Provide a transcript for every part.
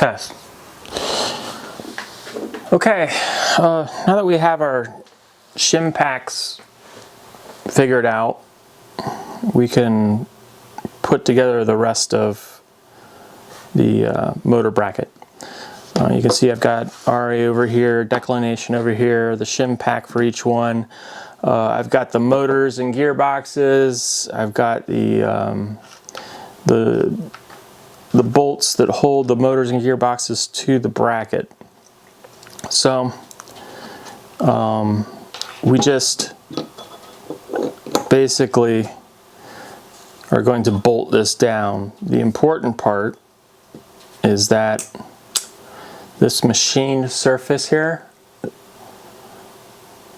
Test. Okay, now that we have our shim packs figured out, we can put together the rest of the motor bracket. You can see I've got RA over here, declination over here, the shim pack for each one. I've got the motors and gearboxes. I've got the bolts that hold the motors and gearboxes to the bracket. So we just basically are going to bolt this down. The important part is that this machined surface here,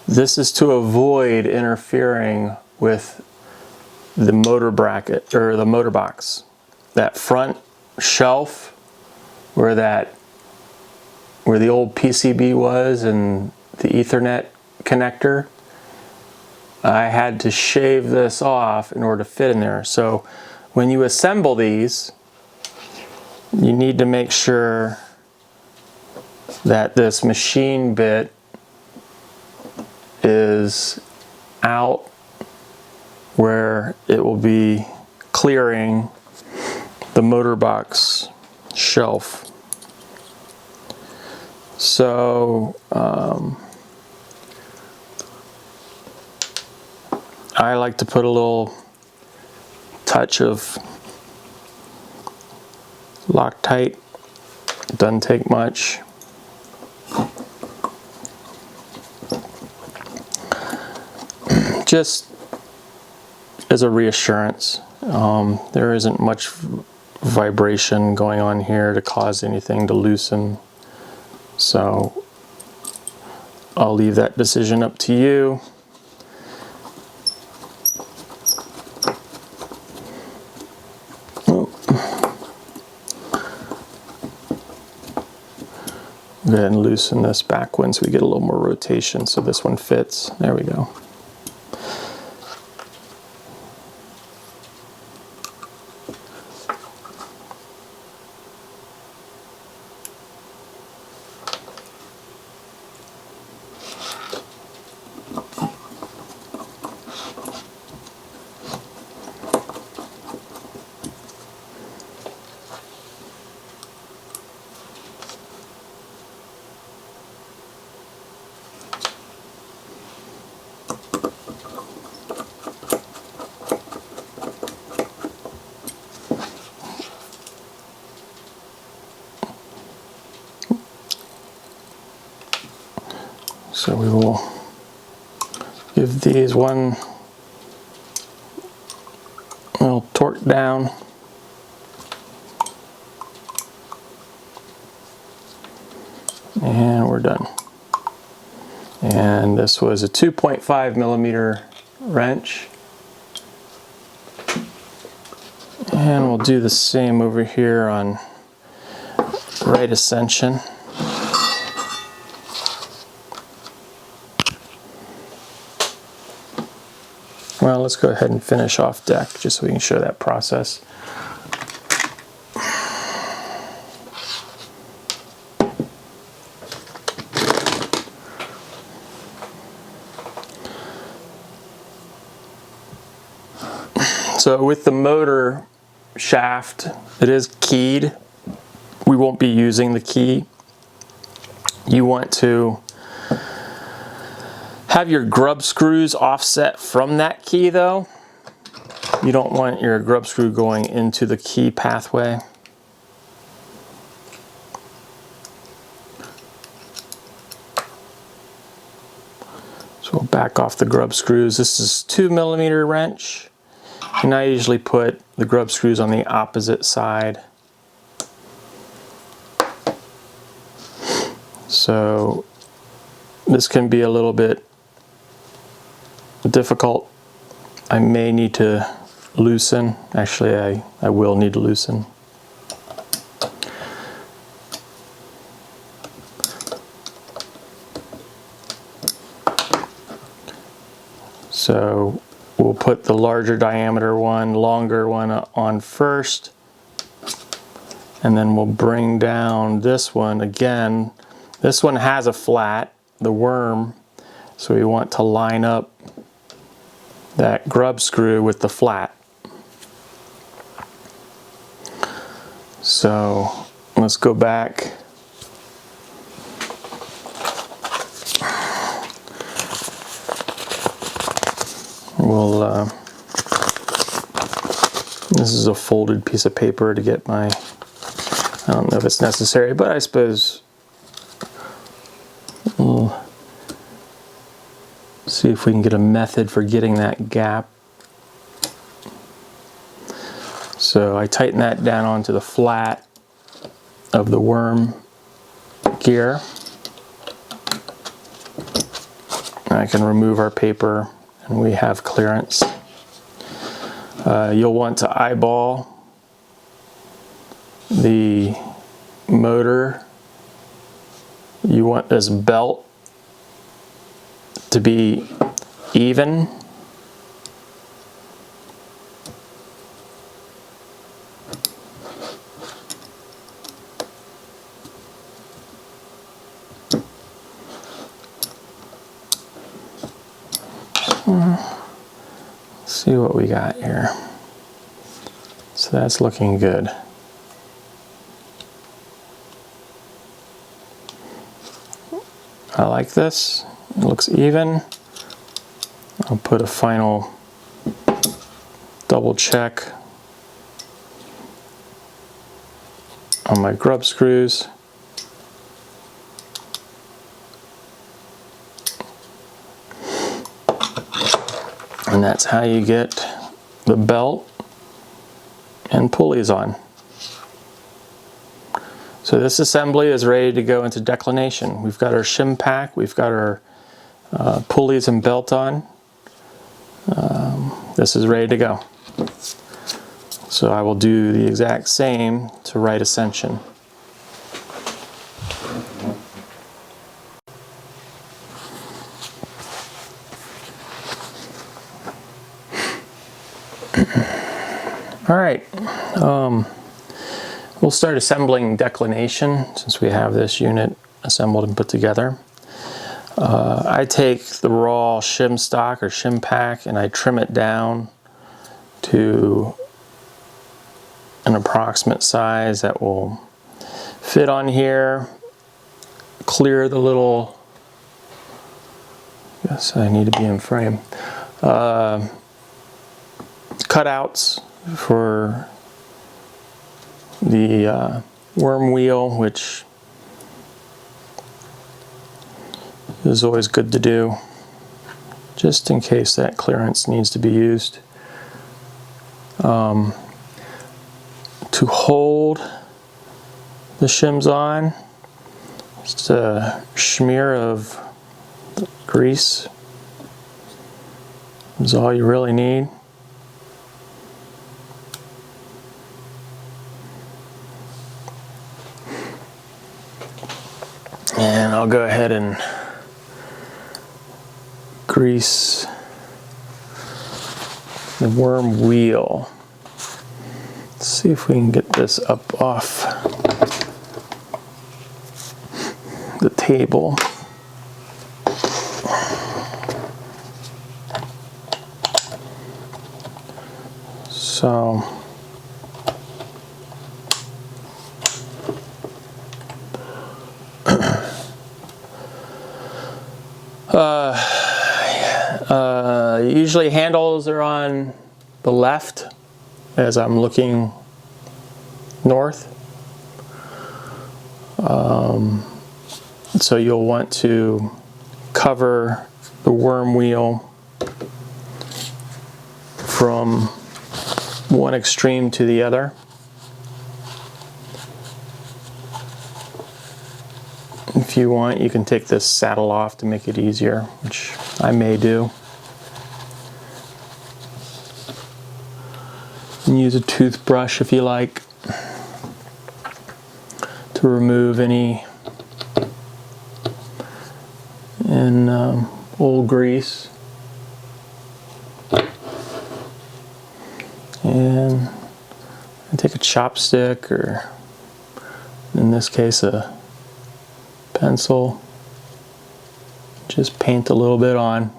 this is to avoid interfering with the motor bracket or the motor box. That front shelf where the old PCB was and the Ethernet connector, I had to shave this off in order to fit in there. So when you assemble these, you need to make sure that this machine bit is out where it will be clearing the motor box shelf. So I like to put a little touch of Loctite. It doesn't take much. Just as a reassurance. There isn't much vibration going on here to cause anything to loosen. So I'll leave that decision up to you. Go ahead and loosen this back one so we get a little more rotation so this one fits. There we go. So we will give these one little torque down. And we're done. And this was a 2.5 millimeter wrench. And we'll do the same over here on right ascension. Well, let's go ahead and finish off deck just so we can show that process. So with the motor shaft, it is keyed. We won't be using the key. You want to have your grub screws offset from that key though. You don't want your grub screw going into the key pathway. So we'll back off the grub screws. This is 2 millimeter wrench. And I usually put the grub screws on the opposite side. So this can be a little bit difficult. I may need to loosen. Actually, I will need to loosen. So we'll put the larger diameter one, longer one on first, And then we'll bring down this one again. This one has a flat, the worm, so we want to line up that grub screw with the flat. So let's go back. We'll, this is a folded piece of paper to get my, I don't know if it's necessary, but I suppose we'll see if we can get a method for getting that gap. So I tighten that down onto the flat of the worm gear. And I can remove our paper and we have clearance. You'll want to eyeball the motor. You want this belt to be even. Let's see what we got here. So that's looking good. I like this. It looks even. I'll put a final double check on my grub screws. And that's how you get the belt and pulleys on. So this assembly is ready to go into declination. We've got our shim pack, we've got our pulleys and belt on. This is ready to go. So I will do the exact same to right ascension. All right, we'll start assembling declination since we have this unit assembled and put together. I take the raw shim stock or shim pack and I trim it down to an approximate size that will fit on here, clear the little, yes, I need to be in frame, cutouts for the worm wheel, which is always good to do, just in case that clearance needs to be used. To hold the shims on, just a smear of grease is all you really need. And I'll go ahead and grease the worm wheel. Let's see if we can get this up off the table. So usually handles are on the left as I'm looking north. So you'll want to cover the worm wheel from one extreme to the other. If you want, you can take this saddle off to make it easier, which I may do. And use a toothbrush if you like to remove any old grease. And take a chopstick or in this case a pencil, just paint a little bit on.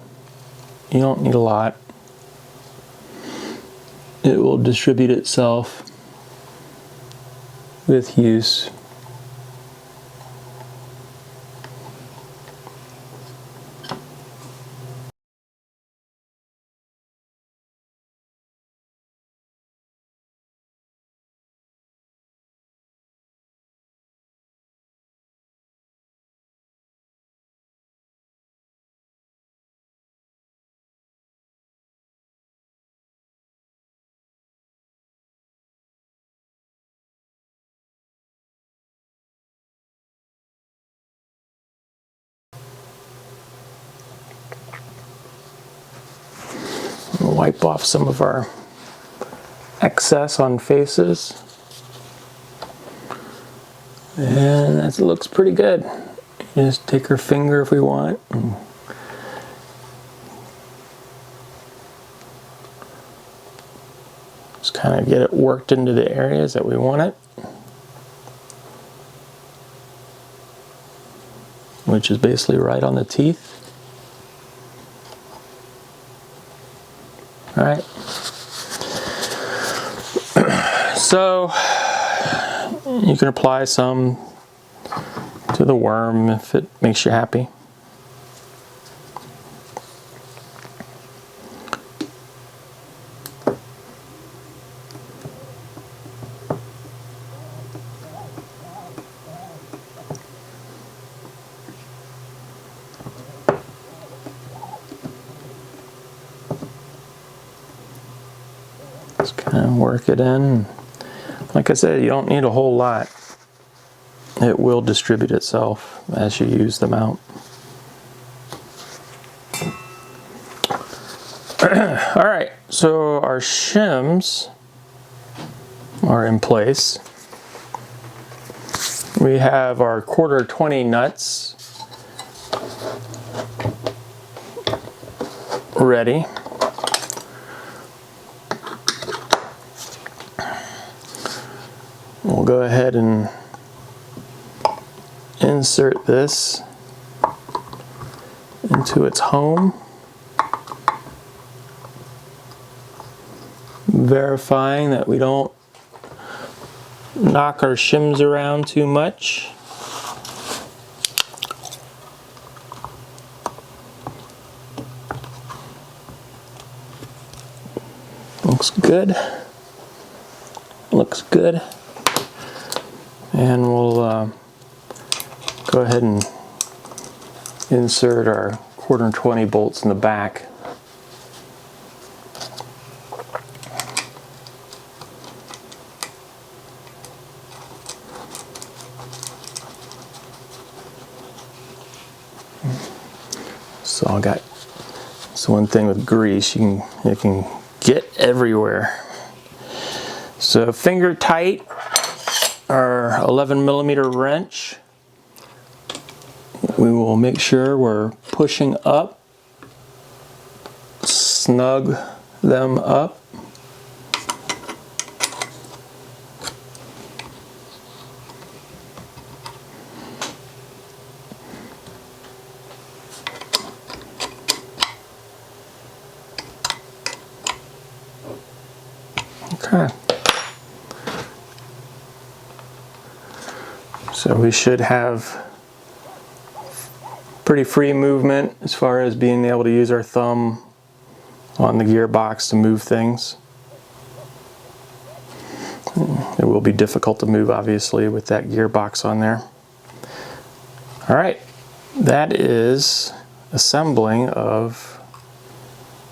You don't need a lot. It will distribute itself with use. We'll wipe off some of our excess on faces. And that looks pretty good. Just take our finger if we want. And just kind of get it worked into the areas that we want it. Which is basically right on the teeth. All right. So you can apply some to the worm if it makes you happy. Just kind of work it in. Like I said, you don't need a whole lot. It will distribute itself as you use them out. All right, so our shims are in place. We have our 1/4 nuts ready. We'll go ahead and insert this into its home, verifying that we don't knock our shims around too much. Looks good. Looks good. And we'll go ahead and insert our 1/4 bolts in the back. So I got this one thing with grease, it can get everywhere. So finger tight, our 11mm wrench. We will make sure we're pushing up, snug them up. Okay. So we should have pretty free movement as far as being able to use our thumb on the gearbox to move things. It will be difficult to move, obviously, with that gearbox on there. All right, that is assembling of,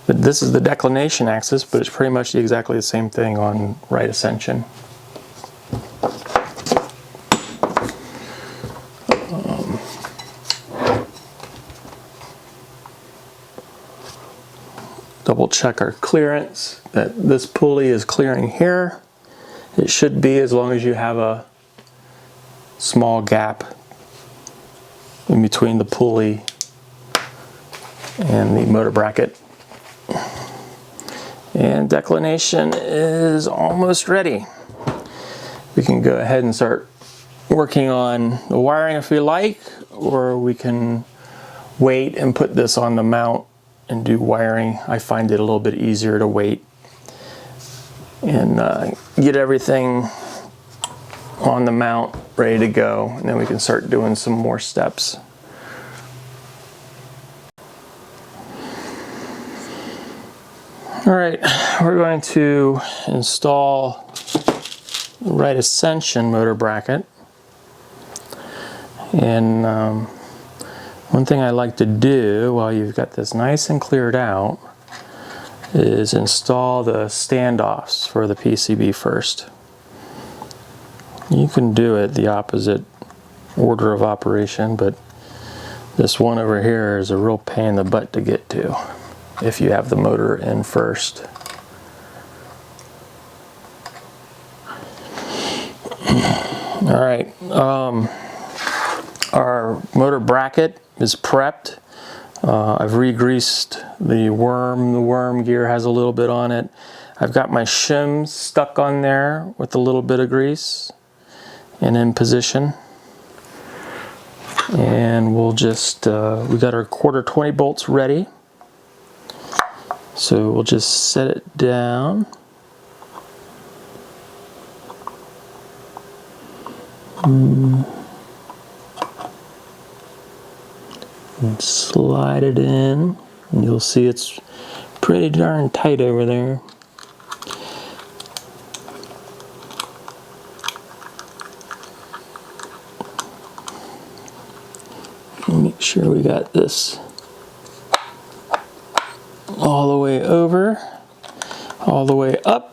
this is the declination axis, but it's pretty much exactly the same thing on right ascension. Double check our clearance, that this pulley is clearing here. It should be, as long as you have a small gap in between the pulley and the motor bracket. And declination is almost ready. We can go ahead and start working on the wiring if we like, or we can wait and put this on the mount and do wiring. I find it a little bit easier to wait and get everything on the mount ready to go, and then we can start doing some more steps. All right, we're going to install the right ascension motor bracket. And one thing I like to do while you've got this nice and cleared out is install the standoffs for the PCB first. You can do it the opposite order of operation, but this one over here is a real pain in the butt to get to if you have the motor in first. All right, our motor bracket is prepped. I've re-greased the worm. The worm gear has a little bit on it. I've got my shims stuck on there with a little bit of grease and in position. And we'll just, we got our 1/4 20 bolts ready. So we'll just set it down. And slide it in, and you'll see it's pretty darn tight over there. Make sure we got this all the way over, all the way up.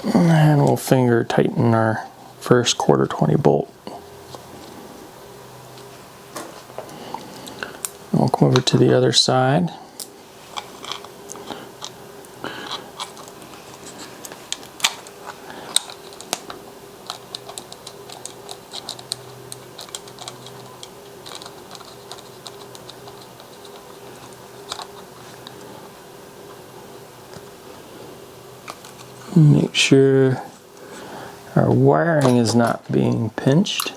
And we'll finger tighten our first 1/4 20 bolt. We'll come over to the other side. Make sure our wiring is not being pinched.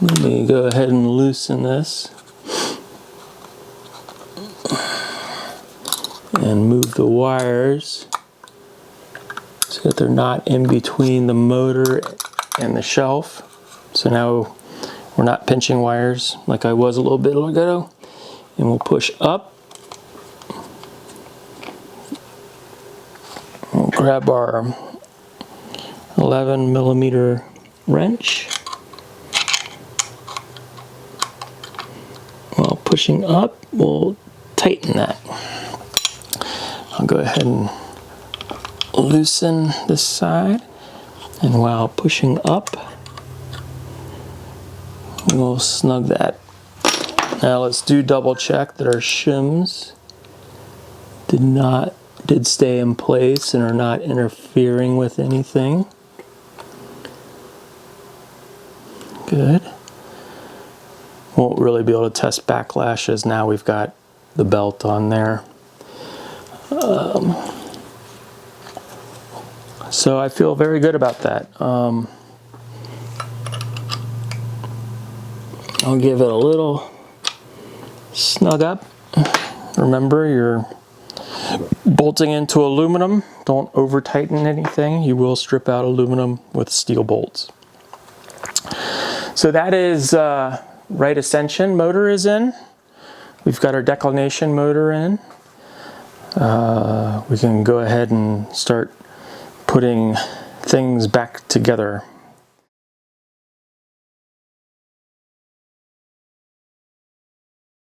Let me go ahead and loosen this and move the wires so that they're not in between the motor and the shelf. So now we're not pinching wires like I was a little bit ago. And we'll push up. We'll grab our 11mm wrench. While pushing up, we'll tighten that. I'll go ahead and loosen this side, and while pushing up, we'll snug that. Now let's do double check that our shims did stay in place and are not interfering with anything. Good. Won't really be able to test backlash as now we've got the belt on there. So I feel very good about that. I'll give it a little snug up. Remember, you're bolting into aluminum. Don't over tighten anything. You will strip out aluminum with steel bolts. So that is right ascension motor is in. We've got our declination motor in. We can go ahead and start putting things back together.